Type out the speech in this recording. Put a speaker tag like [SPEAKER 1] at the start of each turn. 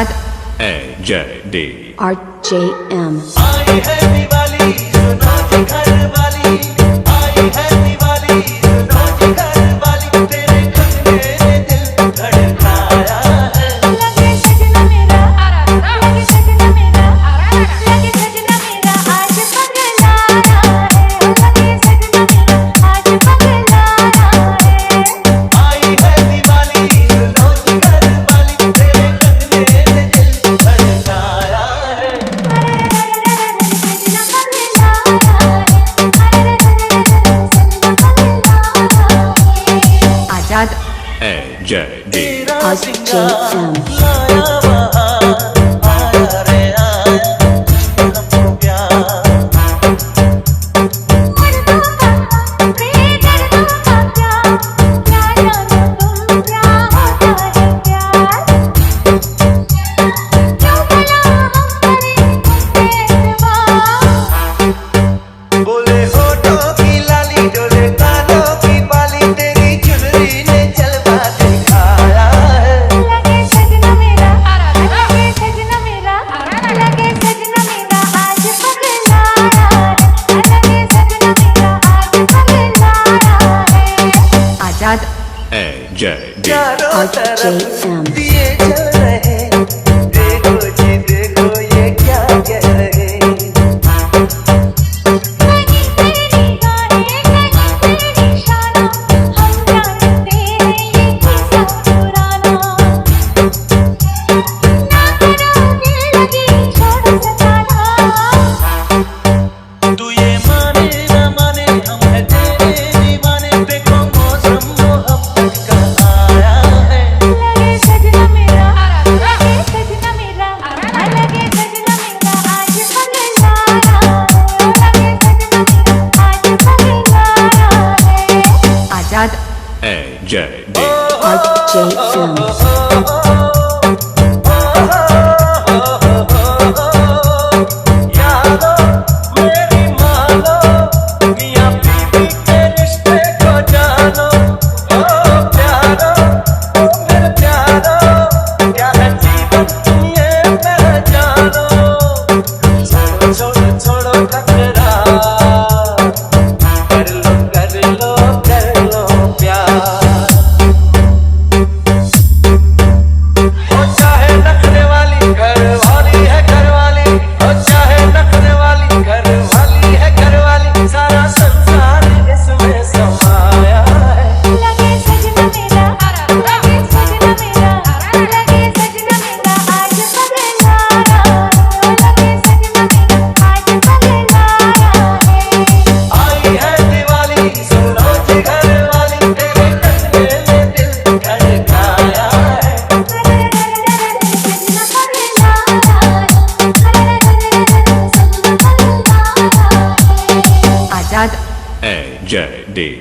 [SPEAKER 1] आजाद
[SPEAKER 2] AJD
[SPEAKER 1] RJM
[SPEAKER 3] आई है दिवाली सुनो जी घर वाली, आई है दिवाली सुनो जी घर वाली, तेरे कंगने ने दिल धड़काया है।
[SPEAKER 4] लगे सजना मेरा, लगे सजना मेरा, लगे सजना मेरा आज पगलाया है। लगे सजना मेरा आज पगलाया है।
[SPEAKER 3] आई है दिवाली सुनो जी घर वाली, तेरे कंगने ने दिल धड़काया है।
[SPEAKER 4] सजना पगलाया है, सजना पगलाया है।
[SPEAKER 1] आजाद
[SPEAKER 2] AJD
[SPEAKER 3] तेरा सिंगार
[SPEAKER 1] RJM
[SPEAKER 3] लाया बहार, आया रे आया हमको प्यार।
[SPEAKER 4] मर्दों का बेदर्दों का प्यार, क्या जानो तुम क्या होता है प्यार। क्यों भला हम करें एतबार।
[SPEAKER 3] बोले होठों की लाली डोले कानों की बाली, तेरी चुनरी ने जलवा दिखाया है।
[SPEAKER 4] लगे सजना मेरा, लगे सजना मेरा, लगे सजना मेरा आज पगलाया है। लगे सजना मेरा आज पगलाया है।
[SPEAKER 1] आजाद
[SPEAKER 2] AJD
[SPEAKER 3] चारों तरफ
[SPEAKER 1] RJM
[SPEAKER 3] दिए जल रहे, देखो जी देखो ये क्या कह रहे।
[SPEAKER 4] कहीं तेरी गाहें, कहीं तेरी शाना, हम जानते हैं ये किस्सा पुराना। ना करो दिल लगी छोड़ सताना।
[SPEAKER 3] तू ये माने ना माने हम है तेरे दीवाने, देखो मौसम मोहब्बत का आया है।
[SPEAKER 4] लगे सजना मेरा, लगे सजना मेरा, लगे सजना मेरा आज पगलाया है। लगे सजना मेरा आज पगलाया है।
[SPEAKER 1] आजाद
[SPEAKER 2] AJD
[SPEAKER 1] RJM
[SPEAKER 3] यारो मेरी मानो, मियां बीवी के रिश्ते को जानो। ओ प्यारो ओ मेरे प्यारो, क्या है जीवन ये पहचानो। छोड़ो छोड़ो छोड़ो टकरार, कर लो कर लो कर लो प्यार। ओ चाहे नखरे वाली घर वाली है घर वाली, ओ चाहे नखरे वाली घर वाली है घर वाली, सारा संसार इसमें समाया है।
[SPEAKER 4] लगे सजना मेरा, लगे सजना मेरा, लगे सजना मेरा आज पगलाया है। लगे सजना मेरा आज पगलाया है।
[SPEAKER 3] आई है दिवाली सुनो जी घर वाली, तेरे कंगने ने दिल धड़काया है।
[SPEAKER 4] सजना पगलाया है, सजना पगलाया है।
[SPEAKER 1] आजाद
[SPEAKER 2] AJD